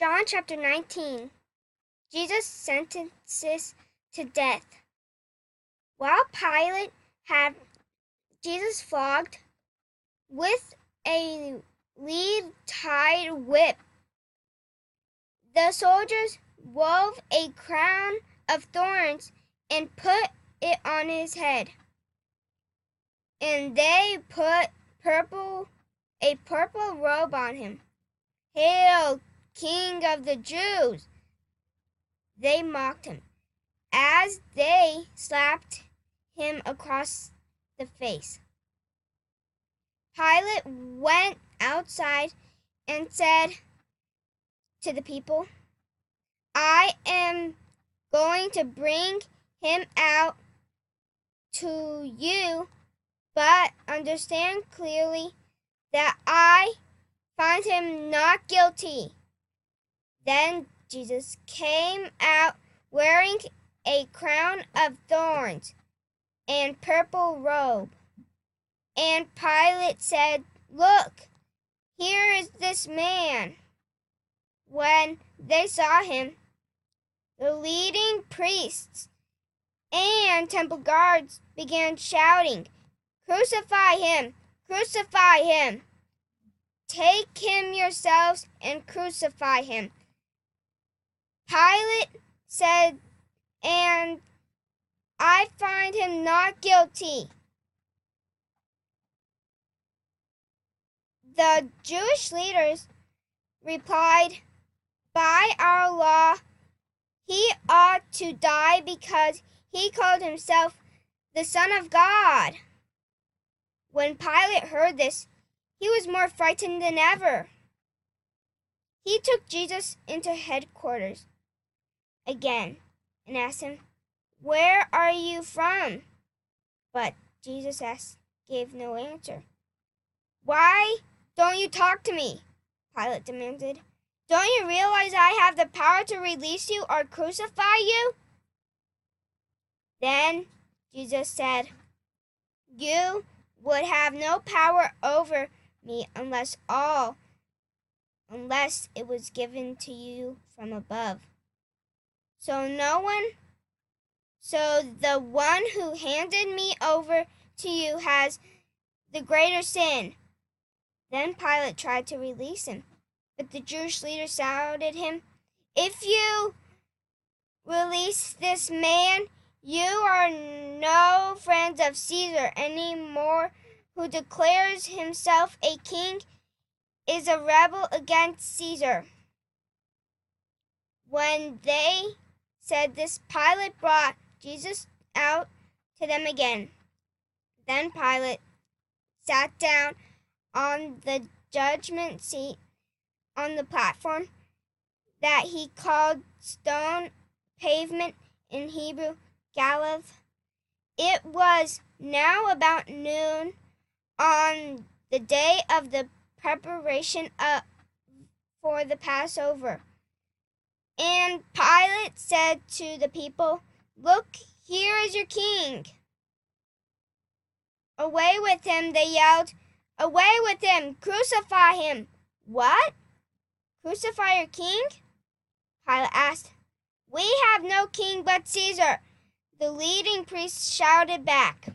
John chapter 19. Jesus sentences to death. While Pilate had Jesus flogged with a lead-tied whip, the soldiers wove a crown of thorns and put it on his head. And they put a purple robe on him. "Hail, King of the Jews!" They mocked him as they slapped him across the face. Pilate went outside and said to the people, "I am going to bring him out to you, but understand clearly that I find him not guilty." Then Jesus came out wearing a crown of thorns and purple robe. And Pilate said, "Look, here is this man." When they saw him, the leading priests and temple guards began shouting, "Crucify him! Crucify him! Take him yourselves and crucify him." Pilate said, "And I find him not guilty." The Jewish leaders replied, "By our law, he ought to die because he called himself the Son of God." When Pilate heard this, he was more frightened than ever. He took Jesus into headquarters again and asked him, "Where are you from?" But Jesus gave no answer. "Why don't you talk to me?" Pilate demanded. "Don't you realize I have the power to release you or crucify you?" Then Jesus said, "You would have no power over me unless it was given to you from above. So the one who handed me over to you has the greater sin." Then Pilate tried to release him, but the Jewish leaders shouted at him, "If you release this man, you are no friend of Caesar anymore. Who declares himself a king is a rebel against Caesar." When they said this, Pilate brought Jesus out to them again. Then Pilate sat down on the judgment seat on the platform that he called Stone Pavement, in Hebrew, Galilee. It was now about noon on the day of the preparation for the Passover. And Pilate said to the people, "Look, here is your king." "Away with him," they yelled. "Away with him! Crucify him!" "What? Crucify your king?" Pilate asked. "We have no king but Caesar," the leading priests shouted back.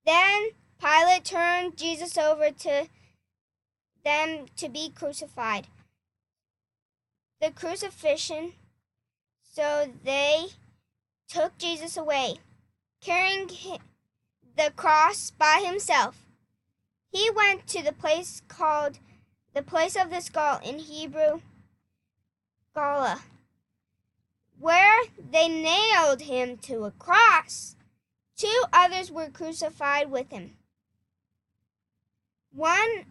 Then Pilate turned Jesus over to them to be crucified. The crucifixion, so they took Jesus away, carrying the cross by himself. He went to the place called the place of the skull, in Hebrew, Golgotha, where they nailed him to a cross. 2 others were crucified with him, one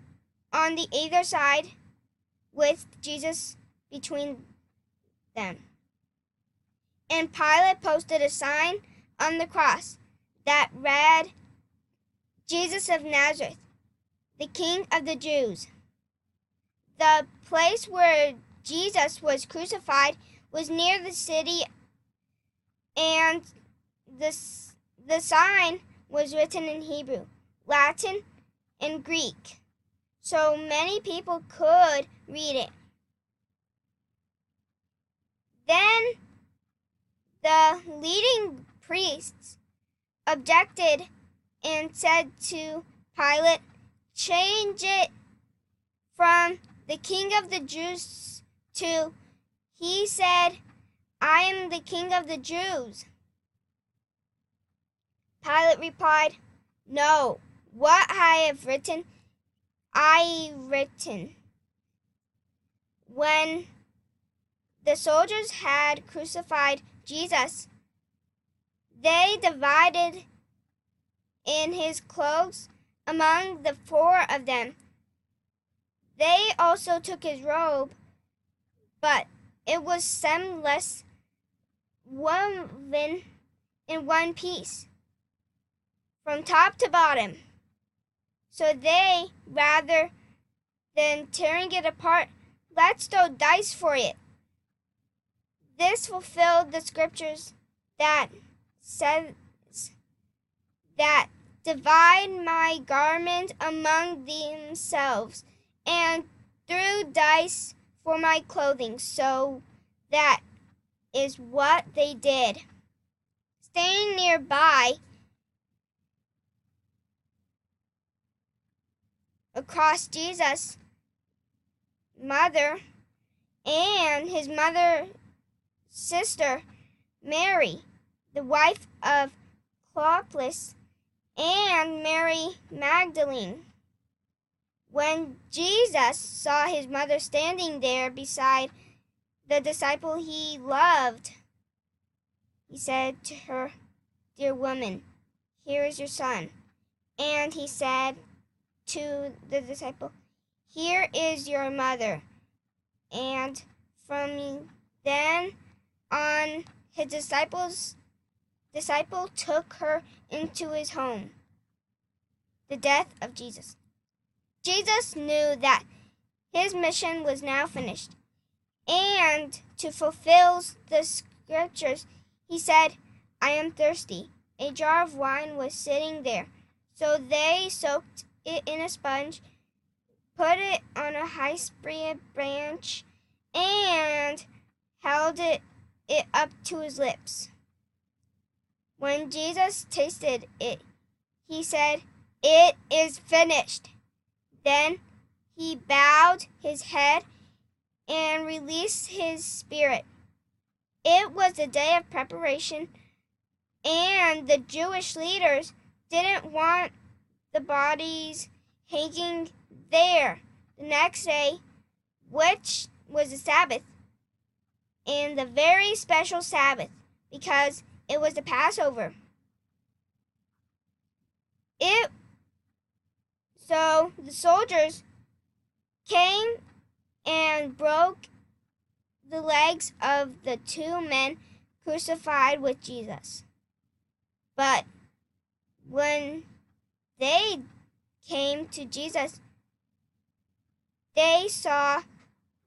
on the either side, with Jesus between them. And Pilate posted a sign on the cross that read, "Jesus of Nazareth, the King of the Jews." The place where Jesus was crucified was near the city, and the sign was written in Hebrew, Latin, and Greek, so many people could read it. Then the leading priests objected and said to Pilate, "Change it from the King of the Jews to, he said, I am the King of the Jews." Pilate replied, "No, what I have written, I written." When the soldiers had crucified Jesus, they divided in his clothes among the 4 of them. They also took his robe, but it was seamless, woven in one piece, from top to bottom. So they, rather than tearing it apart, let's throw dice for it. This fulfilled the scriptures that says that divide my garment among themselves, and threw dice for my clothing. So that is what they did. Staying nearby, across Jesus' mother and his mother's sister, Mary, the wife of Clopas, and Mary Magdalene. When Jesus saw his mother standing there beside the disciple he loved, he said to her, "Dear woman, here is your son." And he said to the disciple, "Here is your mother." And from then on, his disciple took her into his home. The death of Jesus. Jesus knew that his mission was now finished, and to fulfill the scriptures, he said, "I am thirsty." A jar of wine was sitting there, so they soaked it in a sponge, put it on a hyssop branch, and held it up to his lips. When Jesus tasted it, he said, "It is finished." Then he bowed his head and released his spirit. It was the day of preparation, and the Jewish leaders didn't want the bodies hanging there the next day, which was the Sabbath, and the very special Sabbath, because it was the Passover. So the soldiers came and broke the legs of the 2 men crucified with Jesus. But when they came to Jesus, they saw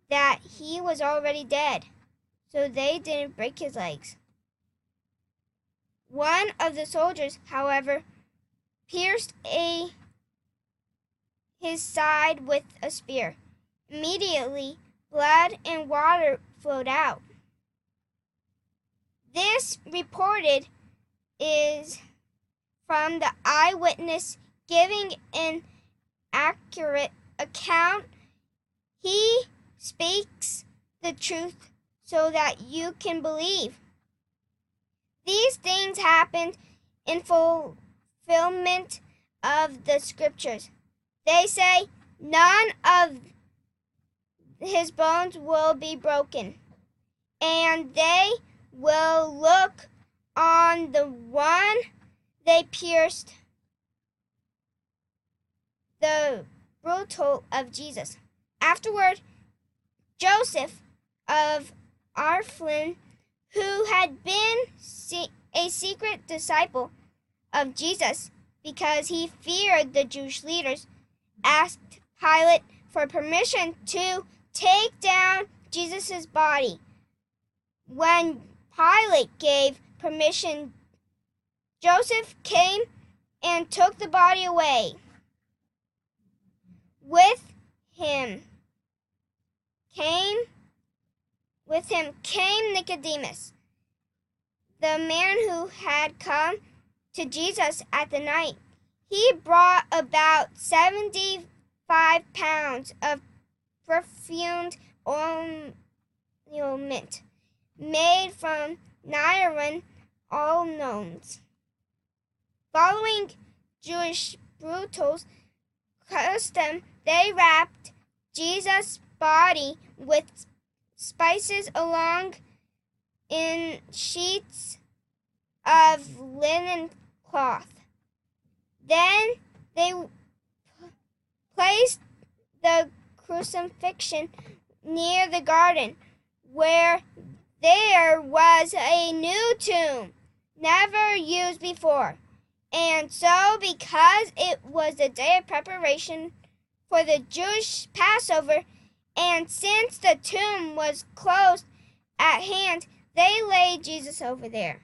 that he was already dead, so they didn't break his legs. One of the soldiers, however, pierced his side with a spear. Immediately, blood and water flowed out. This reported is from the eyewitness giving an accurate account. He speaks the truth so that you can believe. These things happened in fulfillment of the scriptures. They say, "None of his bones will be broken," and they will look on the one they pierced, the brutal of Jesus. Afterward, Joseph of Arimathea, who had been a secret disciple of Jesus because he feared the Jewish leaders, asked Pilate for permission to take down Jesus' body. When Pilate gave permission, Joseph came and took the body away. With him came with him came Nicodemus, the man who had come to Jesus at the night. He brought about 75 pounds of perfumed ointment made from nard almonds. Following Jewish burial custom, they wrapped Jesus' body with spices along in sheets of linen cloth. Then they placed the crucifixion near the garden, where there was a new tomb, never used before. And so, because it was the day of preparation for the Jewish Passover, and since the tomb was close at hand, they laid Jesus over there.